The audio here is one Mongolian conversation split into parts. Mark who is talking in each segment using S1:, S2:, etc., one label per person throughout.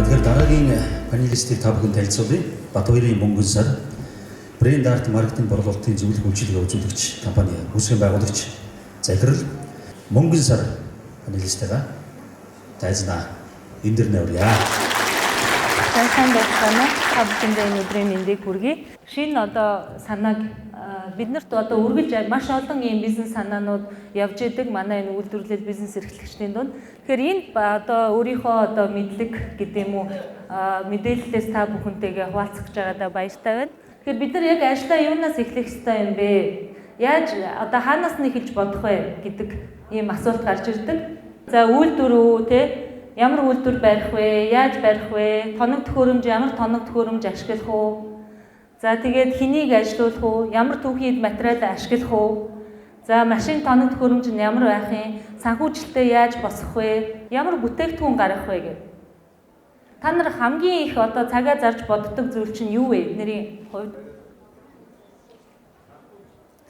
S1: Тэгэхээр дараагийн панелистийг та бүхэн танилцуулъя. Батбаярын мөнгөн сар брэнд арт маркетинг борлуулалтын зөвлөх үйлчилгээ үзүүлэгч компани үүсгэн байгуулагч захирал мөнгөн сар панелистэйгээ тайзнаа энэ дэр наврья.
S2: Сайн байцгаана уу? Та бүхэндээ энэ өдрийн мэндийг хүргэе. Шинэ одоо санааг биднэрт одоо үргэлж маш олон ийм бизнес санаанууд явж идэг манай энэ үйлдвэрлэл бизнес эрхлэгчдийн дунд. Тэгэхээр энэ одоо өөрийнхөө одоо мэдлэг гэдэг юм уу мэдээллээс та бүхэнтэйгээ хуваалцах гэж байгаадаа баяртай байна. Тэгэхээр бид нар яг ажлаа юунаас эхлэх ёстой юм бэ? Яаж одоо хаанаас нь эхэлж бодох вэ гэдэг ийм асуулт гарч ирдэг. За үйлдвэр үү те? Ямар үйлдвэр барих вэ? Яаж барих вэ? Тоног төхөөрөмж ямар тоног төхөөрөмж ашиглах уу? За тэгээд хэнийг ажилуулах уу? Ямар түүхийд материал ашиглах уу? За машин тоног төхөөрөмж нь ямар байх юм? Санхүүжилтээ яаж босгох вэ? Ямар бүтээгдэхүүн гаргах вэ гэх. Та нар хамгийн их одоо цагаа зарж боддог зүйл чинь юу вэ? Эднэрийн хувьд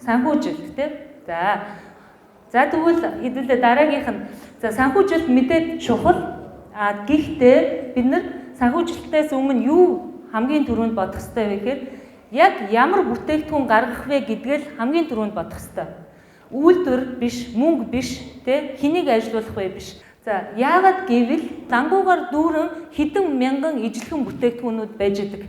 S2: санхүүжилт тийм. За тэгвэл хэдүүлээ дараагийнх нь за санхүүжилт мэдээд чухал. Гэхдээ бид нар санхүүжилтээс өмнө юу хамгийн түрүүнд бодох ёстой вэ гэхээр яг ямар бүтээгдэхүүн гаргах вэ гэдгээл хамгийн түрүүнд бодох ёстой. Үйлдвэр биш, мөнгө биш, тэ хэнийг ажилуулах вэ биш. За яагаад гэвэл дангуугаар дүүрэн хэдэн мянган ижлэхэн бүтээгдэхүүнүүд байж идэг.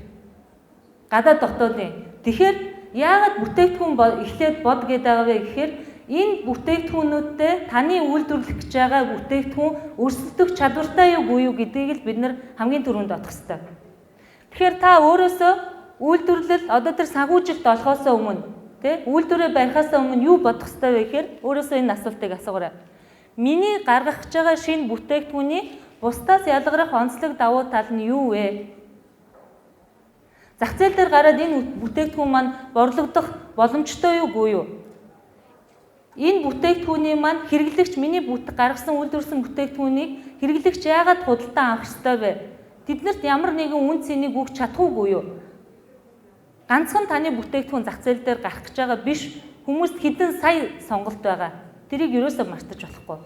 S2: Гадаад дотоодын. Тэгэхээр яагаад бүтээгдэхүүн эхлээд бод гэдэг байгаа вэ гэхээр энэ бүтээгдэхүүнүүдтэй таны үйлдвэрлэх гэж байгаа бүтээгдэхүүн өрсөлдөх чадвартай юу үгүй юу гэдгийг л бид нар хамгийн түрүүнд бодох ёстой. Тэгэхээр та өөрөөсөө үйлдвэрлэл одоо тэр санхүүжилт олохоос өмнө тий үйлдвэрээ барихаас өмнө юу бодох ёстой вэ гэхээр өөрөөсөө энэ асуултыг асуугаарай. Миний гаргах гэж байгаа шинэ бүтээгдэхүүний бусдаас ялгарах онцлог давуу тал нь юу вэ? Зах зээл дээр гараад энэ бүтээгдэхүүн маань борлогдох боломжтой юу үгүй юу? Энэ бүтээгдэхүүний маань хэрэглэгч миний гаргасан үйлдвэрсэн бүтээгдэхүүнийг хэрэглэгч яагаад худалдан авах ёстой вэ? Тэднэрт ямар нэгэн үн цэнийг өгч чадах уугүй юу? Ганцхан таны бүтээгдэхүүн зах зээл дээр гарах гэж байгаа биш. Хүмүүст хэдэн сая сонголт байгаа. Тэрийг юусоо мартаж болохгүй.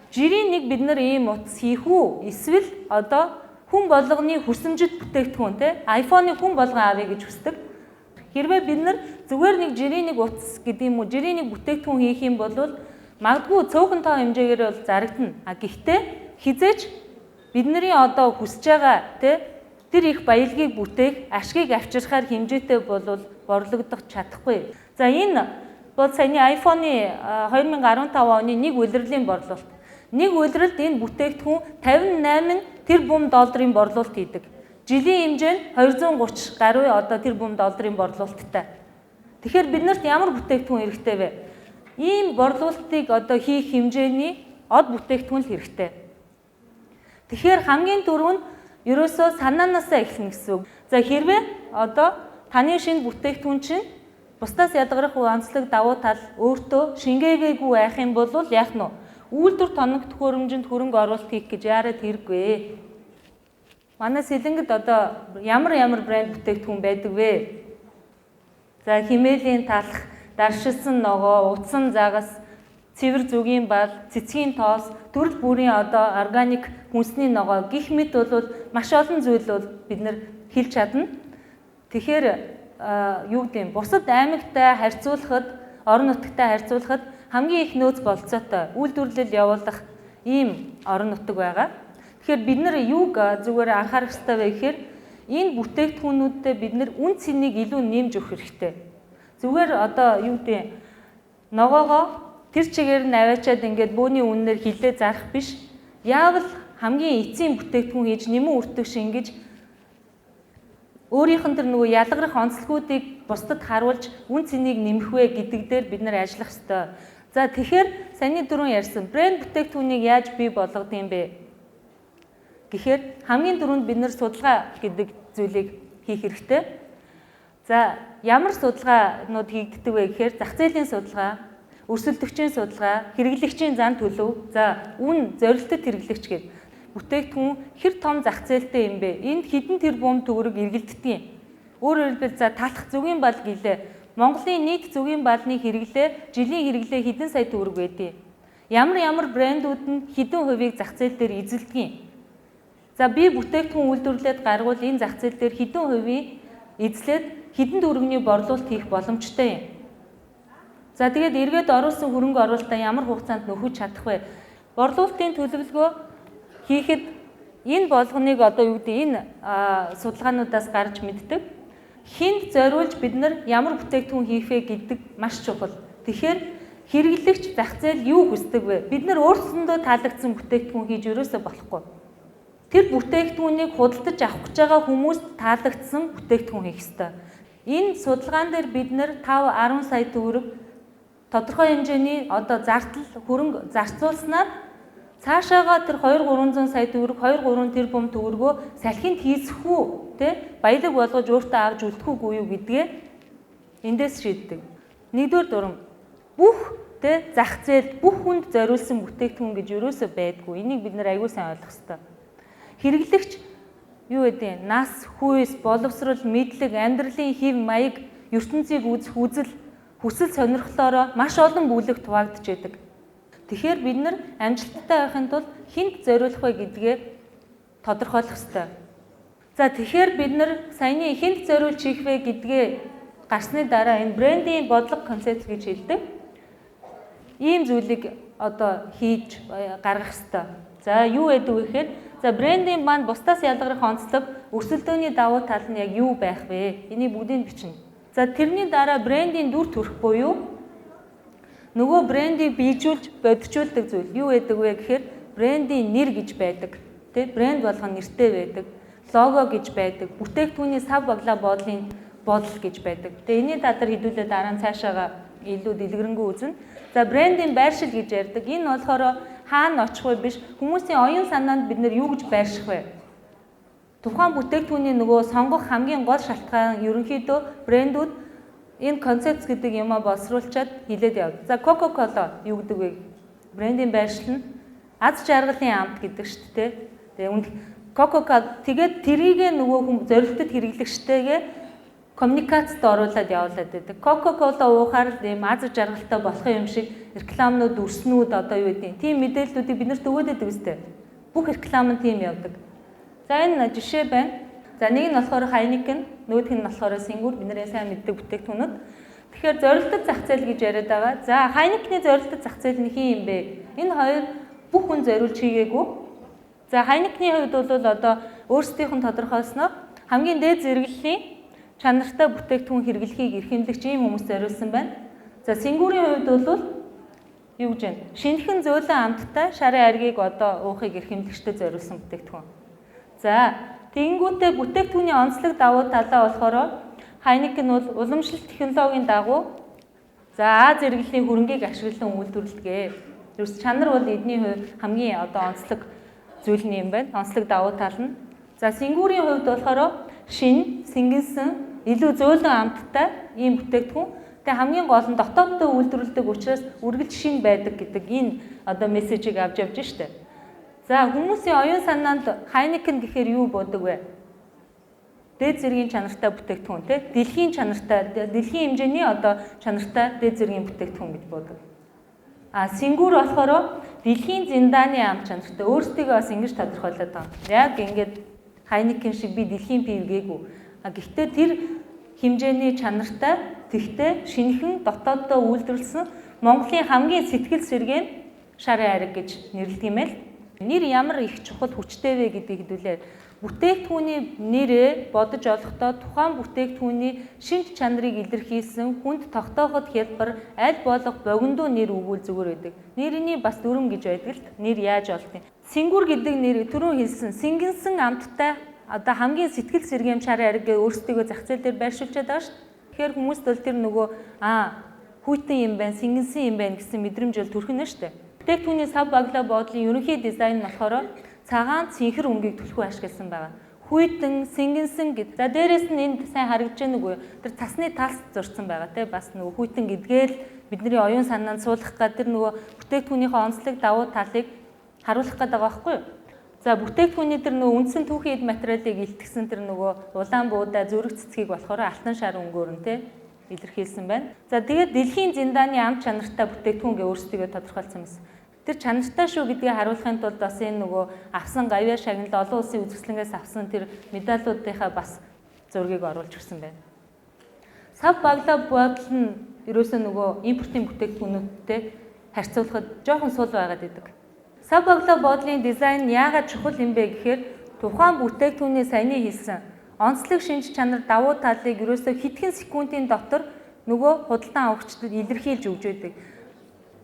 S2: Жирийн нэг бид нар ийм утас хийх үү? Эсвэл одоо хүн болгоны хүсэмжит бүтээгдэхүүн те iPhone-ы хүн болгон авъя гэж хүсдэг. Хэрвээ бид нар зүгээр нэг жирийн нэг утас гэдэг юм уу, жирийн нэг бүтээгдэхүүн хийх юм бол магадгүй цөөхөн тоо хэмжээгээр бол зарагдана. Гэхдээ хизээч бидний одоо хүсэж байгаа тэр их баялагийг бүтээх, ашгийг авчирхаар хэмжээтэй бол борлогдох чадахгүй. За энэ бол саяны iPhone-ы 2015 оны нэг улирлын борлуулалт. Нэг улиралд энэ бүтээгдэхүүн 58 тэрбум долларын борлуулалт хийдэг. Жилийн хэмжээ нь 230 гаруй одоо тэрбум долларын борлуулалттай. Тэгэхээр биднэрт ямар бүтээгдэхүүн хэрэгтэй вэ? Ийм борлуулалтыг одоо хийх хэмжээний од бүтээгдэхүүн л хэрэгтэй. Тэгэхээр хамгийн түрүүнд ерөөсөө санаанаасаа эхэлнэ гэсэн үг. За хэрвээ одоо таны шинэ бүтээгдэхүүн чинь бусдаас ялгарах онцлог давуу тал өөртөө шингээгээгүй байх юм бол яах нь вэ? Үйлдвэр тоног төхөөрөмжөнд хөрөнгө оруулалт хийх гэж яарад хэрэггүй. Манай Сэлэнгэд одоо ямар брэнд бүтээгдэхүүн байдаг вэ? За химээлийн талх, даршилсан ногоо, утсан загас, цэвэр зүгийн бал, цэцгийн тоос, төрөл бүрийн одоо органик хүнсний ногоо гэх мэт бол маш олон зүйл бол бид нар хэлж чадна. Тэгэхээр юу гэдэм бусад аймагтай харьцуулахад, орон нутагтай харьцуулахад хамгийн их нөөц болцоотой үйлдвэрлэл явуулах ийм орон нутаг байгаа. Тэгэхээр бид нар юуг зүгээр анхаарах хэрэгтэй вэ гэхээр энэ бүтээгдэхүүнүүдэд бид нар үн цэнийг илүү нэмж өгөх хэрэгтэй. Зүгээр одоо юу гэдэг ногоогоо тэр чигээр нь аваачаад ингээд бөөний үнээр хилээ зарах биш. Яавал хамгийн эцсийн бүтээгдэхүүн хийж нэмэн үртэг шингэж өөрийнх нь тэр нөгөө ялгарх онцлогуудыг бусдад харуулж үн цэнийг нэмэх вэ гэдэг дээр бид нар ажиллах ёстой. За тэгэхээр саяны дөрөв ярьсан брэнд бүтээгдэхүүнийг яаж бий болгох юм бэ? Гэхээр хамгийн түрүүнд бид нар судалгаа гэдэг зүйлийг хийх хэрэгтэй. За ямар судалгаанууд хийгддэг вэ гэхээр зах зээлийн судалгаа, өрсөлдөгчийн судалгаа, хэрэглэгчийн зан төлөв, за үн зорилттой хэрэглэгч гэдэг бүтээгдэхүүн хэр том зах зээлтэй юм бэ? Энд хэдэн тэрбум төгрөг эргэлддэг юм. Өөрөөр хэлбэл за талах зүгийн бал гэлээ. Монголын нийт зүгийн балны хэрэглээ жилийн хэрэглээ хэдэн сая төгрөг байдгийг. Ямар брэндүүд нь хэдэн хувийг зах зээл дээр эзэлдэг юм. За би бүтээгдэхүүн үйлдвэрлээд гаргуул энэ зах зээл дээр хэдэн хувийн эзлээд хэдэн төгрөгийн борлуулалт хийх боломжтой юм. За тэгээд эргээд оруулсан хөрөнгө оруулалтаа ямар хугацаанд нөхөж чадах вэ? Борлуулалтын төлөвлөгөө хийхэд энэ болгоныг одоо юу гэдэг энэ судалгаануудаас гарч мэддэг. Хинд зориулж бид нар ямар бүтээгдэхүүн хийх вэ гэдэг маш чухал. Тэгэхээр хэрэглэгч зах зээл юу хүсдэг вэ? Бид нар өөрсөндөө таалагдсан бүтээгдэхүүн хийж өрөөсөө болохгүй. Тэр бүтээгдэхүүнийг худалдаж авах гэж байгаа хүмүүст таалагдсан бүтээгдэхүүн хийх ёстой. Энэ судалгаан дээр бид нар 5-10 сая төгрөг тодорхой хэмжээний одоо зардал хөрөнгө зарцуулснаар цаашаага тэр 2-300 сая төгрөг 2-3 тэрбум төгрөгөө салхинд хийсэх үү те баялаг болгож өөртөө авч үлдэх үгүй юу гэдгээ эндээс шийддэг. Нэгдүгээр дүрм бүх те зах зээл бүх хүнд зориулсан бүтээгдэхүүн гэж юусоо байдгүй. Энийг бид нар аягүй сайн ойлгох хэрэгтэй. Хэрэглэгч юу гэдэг нь нас, хүйс, боловсрол, мэдлэг, амьдралын хэв маяг, ертөнцийг үзэх үзэл, хүсэл сонирхлоороо маш олон бүлэг хуваагдж байдаг. Тэгэхээр бид нар амжилттай байхын тулд хинт зориулах вэ гэдгээ тодорхойлох ёстой. За тэгэхээр бид нар саяны хинт зориулж хийх вэ гэдгээ гарсны дараа энэ брендийн бодлого концепт гэж хэлдэг. Ийм зүйлийг одоо хийж гаргах ёстой. За юу гэдэг вэ гэхээр за брендийн маань бусдаас ялгарх онцлог өрсөлдөөний давуу тал нь яг юу байх вэ? Энийг бүгдийг бичнэ. За тэрний дараа брендийн дүр төрх буюу нөгөө брендийг биежүүлж боджуулдаг зүйл юу гэдэг вэ гэхээр брендийн нэр гэж байдаг. Тэ брэнд болгоно нэртэй байдаг. Лого гэж байдаг. Бүтээгдэхүүний сав баглаа бодлын бодол гэж байдаг. Тэгээ энэний дадар хэдүүлээ дараа нь цаашаага илүү дэлгэрэнгүй үзнэ. За брендийн байршил гэж ярьдаг. Энэ болохоор хаана очих вэ биш хүмүүсийн оюун санаанд бид нэр юу гэж байрших вэ? Тухайн бүтээгдэхүүний нөгөө сонгох хамгийн гол шалтгаан ерөнхийдөө брэндүүд энэ концепт гэдэг юмаа боловсруулчаад хилээд явд. За Coca-Cola юу гэдэг вэ? Брендийн байршил нь аз жаргалын амт гэдэг шүү дээ. Тэгээ Coca-Cola тэгээд тэрийг нөгөө зорилтод хэрэглэгчтэйгээ коммуникацид оруулаад явуулаад байдаг. Coca-Cola уухаар ийм аз жаргалтай болох юм шиг рекламнууд өрснүүд одоо юу гэдэг тийм мэдээллүүдийг бид нарт өгөөд байдаг үстэй. Бүх реклам нь тийм явдаг. За энэ жишээ байна. За нэг нь болохоор Heineken, нөгөөх нь болохоор Сингур бид нарын сайн мэддэг бүтээгдэхүүнүүд. Тэгэхээр зорилттой зах зээл гэж яриад байгаа. За Heineken-ийн зорилттой зах зээл нь хин юм бэ? Энэ хоёр бүх хүн зориулж хийгээгүй. За Heineken-ийн хувьд бол одоо өөрсдийнх нь тодорхойлсноор хамгийн дээд зэрэглэлийн чанартай бүтээгдэхүүн хэрэглэхийг эрхэмлэгч ийм хүмүүс зориулсан байна. За Сингурийн хувьд бол юу гэж вэ? Шинэхэн зөөлөн амттай шарын аргийг одоо уухыг эрхэмлэгчтэй зориулсан бүтээгдэхүүн. За тэгэнгүүтээ бүтээгдэхүүний онцлог давуу талаа болохоор Heineken бол уламжлалт технологийн дагуу за А зэрэглэлийн хөрөнгийг ашиглан үйлдвэрлэдэг. Ерөөс чанар бол эдний хувьд хамгийн одоо онцлог зүйл нь юм байна. Онцлог давуу тал нь. За Сингурийн хувьд болохоор шин, сэнгэнсэн, илүү зөөлөн амттай ийм бүтээгдэхүүн. Тэгээ хамгийн гол нь дотооддоо үйлдвэрлэдэг учраас үргэлж шин байдаг гэдэг энэ одоо мессежийг авч явж штэ. За хүмүүсийн оюун санаанд Heineken гэхээр юу бодог вэ? Дээд зэргийн чанартай бүтээгдэхүүн тий? Дэлхийн чанартай, дэлхийн хэмжээний одоо чанартай дээд зэргийн бүтээгдэхүүн гэж бодог. А Сингур болохоор дэлхийн зиндааны ам чанартай өөрсдийгөө бас ингэж тодорхойлоод байгаа. Яг ингэж Heineken шиг би дэлхийн пивгээгүй. Гэхдээ тэр хэмжээний чанартай, тэгтээ шинэхэн дотооддоо үйлдвэрлэсэн Монголын хамгийн сэтгэл сэргээн шарын ариг гэж нэрлэдэг юм ээ. Нэр ямар их чухал хүчтэй вэ гэдгийг хэдүүлээ. Бүтээгдэхүүний нэрээ бодож олохдоо тухайн бүтээгдэхүүний шинж чанарыг илэрхийлсэн хүнд тогтооход хялбар аль болох богиндоо нэр өгвөл зүгээр байдаг. Нэрний бас дүрм гэж байдаг л нэр яаж олдгийг. Сингур гэдэг нэр түрүүн хэлсэн сэнгэнсэн амттай одоо хамгийн сэтгэл сэргэм шарын ариг өөрсдийгөө зах зээл дээр байршуулчаад байгаа шүү дээ. Тэгэхээр хүмүүс бол тэр нөгөө хүйтэн юм байна, сэнгэнсэн юм байна гэсэн мэдрэмж бол төрхөн нь шүү дээ. Бүтээгдэхүүний сав баглаа боодлын ерөнхий дизайн нь болохоор цагаан цэнхэр өнгийг түлхүү ашигласан байгаа. Хүйтэн, сэнгэнсэн гэд. За дээрэс нь энд сайн харагдаж байна уу? Тэр цасны талс зурсан байгаа те бас нөгөө хүйтэн гэдгээл бидний оюун санаанд суулгах гад тэр нөгөө бүтээгдэхүүнийхээ онцлог давуу талыг харуулах гэдэг байгаа байхгүй юу? За бүтээгдэхүүний тэр нөгөө үндсэн түүхийн эд материалыг илтгэсэн тэр нөгөө улаан буудаа зүрх цэцгийг болохоор алтан шар өнгөөр нь те илэрхийлсэн байна. За тэгээд дэлхийн зиндааны ам чанартай бүтээгдэхүүн гэ өөрсдийгөө тодорхойлсон юмс. тэр чанартай шүү гэдгийг харуулахын тулд бас энэ нөгөө авсан гавьяа шагнал олон улсын үзэсгэлэнгээс авсан тэр медалуудынхаа бас зургийг оруулж өгсөн байна. Сав баглаа бодол нь ерөөсөө нөгөө импортын бүтээгдэхүүнүүдтэй харьцуулахад жоохон сул байгаад идэг. Сав баглаа бодлын дизайн яагаад чухал юм бэ гэхээр тухайн бүтээгдэхүүний саяны хэлсэн онцлог шинж чанар давуу талыг ерөөсөө хэдхэн секундын дотор нөгөө худалдан авагчдад илэрхийлж өгч байдаг.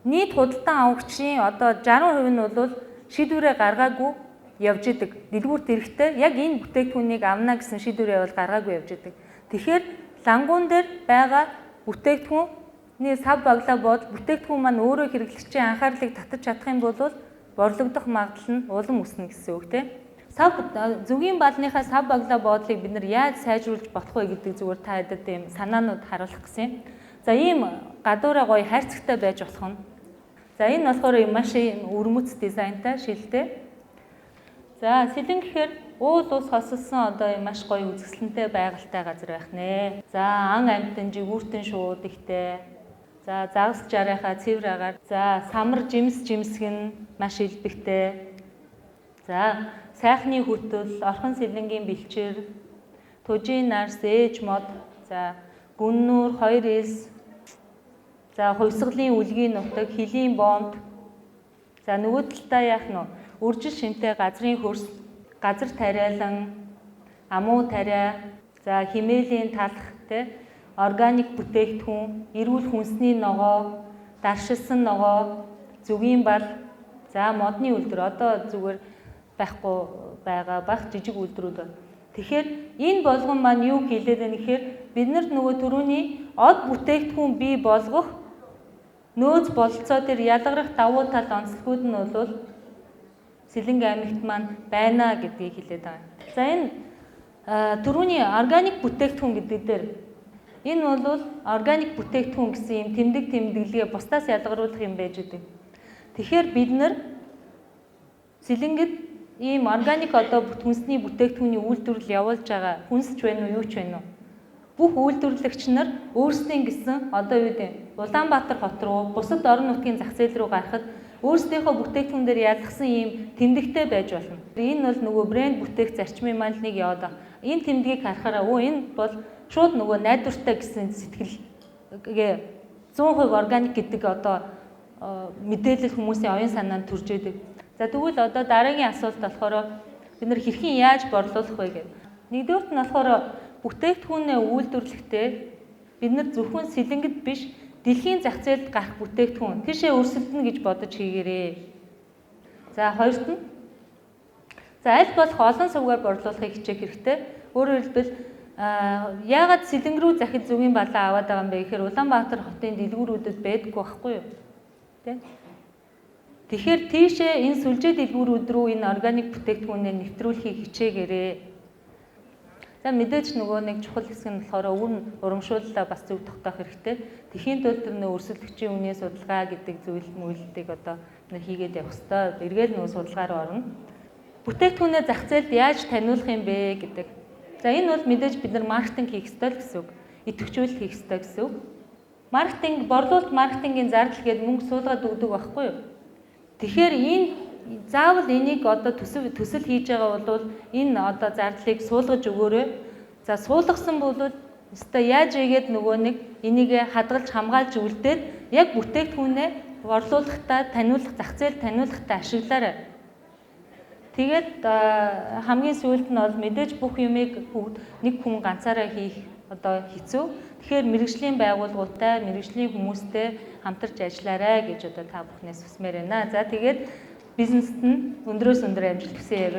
S2: Нийт худалдан авагчийн одоо 60% нь бол шийдвэрээ гаргаагүй явж идэг. Дэлгүүрт ирэхдээ яг энэ бүтээгдэхүүнийг авна гэсэн шийдвэрээ бол гаргаагүй явж идэг. Тэгэхээр лангуун дээр байгаа бүтээгдэхүүний сав баглаа бодол бүтээгдэхүүн маань өөрөө хэрэглэгчийн анхаарлыг татаж чадах юм бол борлогдох магадлал нь улам өснө гэсэн үг тийм. Сав зөвгийн балныхаа сав баглаа бодлыг бид нар яаж сайжруулж болох вэ гэдэг зүгээр та хэдэд ийм санаанууд харуулах гэсэн юм. За ийм гадуураа гоё хайрцагтай байж болох нь. За энэ болохоор маш өрмөц дизайнтай шилтэй. За сэлэн гэхээр уул ус хосолсон одоо маш гоё үзэсгэлэнтэй байгальтай газар байх нэ. За ан амьтан жигүүртэн шууд ихтэй. За загас жарахаа цэвэр агаар. За самар жимс жимсэг нь маш илбэгтэй. За сайхны хөтөл, орхон сэлэнгийн бэлчээр, тужийн нарс, ээж мод, за гүннүр, 2С, за хувьсгалын үлгийн нутаг, хилийн бонд. За нөгөө талдаа яах нь үржил шинтэй газрын хөрс, газар тариалан, амуу тариа, за химээлийн талх те органик бүтээгдэхүүн, эрүүл хүнсний ногоо, даршилсан ногоо, зүгийн бал, за модны үйлдвэр одоо зүгээр байхгүй байгаа бах жижиг үйлдвэрүүд байна. Тэгэхээр энэ болгон маань юу хэлээд байна гэхээр бид нар нөгөө түрүүний од бүтээгдэхүүн бий болгох нөөц бололцоо дээр ялгарх давуу тал онцлогуд нь бол Сэлэнг аймагт маань байна гэдгийг хэлээд байгаа. За энэ түрүүний органик бүтээгдэхүүн гэдэг дээр энэ бол органик бүтээгдэхүүн гэсэн юм тэмдэглэгээ бусдаас ялгаруулах юм байж байгаа. Тэгэхээр бид нар Сэлэнгэд ийм органик одоо хүнсний бүтээгдэхүүний үйлдвэрлэл явуулж байгаа хүнсч байна уу юу ч байна уу? Бүх үйлдвэрлэгч нар өөрсдийн гэсэн одоо юу гэдэг Улаанбаатар хот руу бусад орон нутгийн зах зээл рүү гарахад өөрсдийнхөө бүтээгдэхүүн дээр ялгсан ийм тэмдэгтэй байж болно. Энэ бол нөгөө брэнд бүтээх зарчмын маань нэг яваад байгаа. Энэ тэмдгийг харахаараа энэ бол шууд нөгөө найдвартай гэсэн сэтгэлгээ 100% органик гэдэг одоо мэдээлэл хүмүүсийн оюун санаанд төрж идэг. За тэгвэл одоо дараагийн асуулт болохоор бид нар хэрхэн яаж борлуулах вэ гэдэг. Нэгдүгürt нь болохоор бүтээгдэхүүнээ үйлдвэрлэхдээ бид нар зөвхөн Сэлэнгэд биш дэлхийн зах зээлд гарах бүтээгдэхүүн тийшээ өрсөлдөнө гэж бодож хийгээрэй. За хоёрт нь аль болох олон сувгаар борлуулахыг хичээх хэрэгтэй. Өөрөөр хэлбэл яагаад Сэлэнг рүү захид зөвгийн балаа аваад байгаа юм бэ гэхээр Улаанбаатар хотын дэлгүүрүүдэд байдаггүй байхгүй юу? Тэ? Тэгэхээр тийшээ энэ сүлжээ дэлгүүрүүд рүү энэ органик бүтээгдэхүүнээ нэвтрүүлэхийг хичээгээрэй. За мэдээж нөгөө нэг чухал хэсэг нь болохоор өвөр урамшууллаа бас зөв тогтоох хэрэгтэй. Тэхийн тулд тэр нөө өрсөлдөгчийн үнийн судалгаа гэдэг зүйл мүйлдийг одоо бид хийгээд явах хэрэгтэй. Эргээл нөгөө судалгаа руу орно. Бүтээгдэхүүнээ зах зээлд яаж таниулах юм бэ гэдэг. За энэ бол мэдээж бид нар маркетинг хийх ёстой гэсэн үг. Идэвхжүүлэлт хийх ёстой гэсэн үг. Маркетинг, борлуулалт маркетингийн зардал гээд мөнгө суулгаад өгдөг байхгүй юу? Тэгэхээр энэ заавал энийг одоо төсөл хийж байгаа бол энэ одоо зардлыг суулгаж өгөөрэй. За суулгасан бол өстой яаж игээд нөгөө нэг энийг хадгалж хамгаалж үлдээд яг бүтээгдэхүүнээ борлуулахдаа таниулах, зах зээл таниулахдаа ашиглаарай. Тэгээд хамгийн сүүлд нь бол мэдээж бүх юмыг нэг хүн ганцаараа хийх одоо хэцүү. Тэгэхээр мэрэгжлийн байгууллагуудтай, мэрэгжлийн хүмүүстэй хамтарч ажиллаарай гэж одоо та бүхнээс хүсмээр байна. За тэгээд бизнест нь өндрөөс өндөр амжилт хүсье.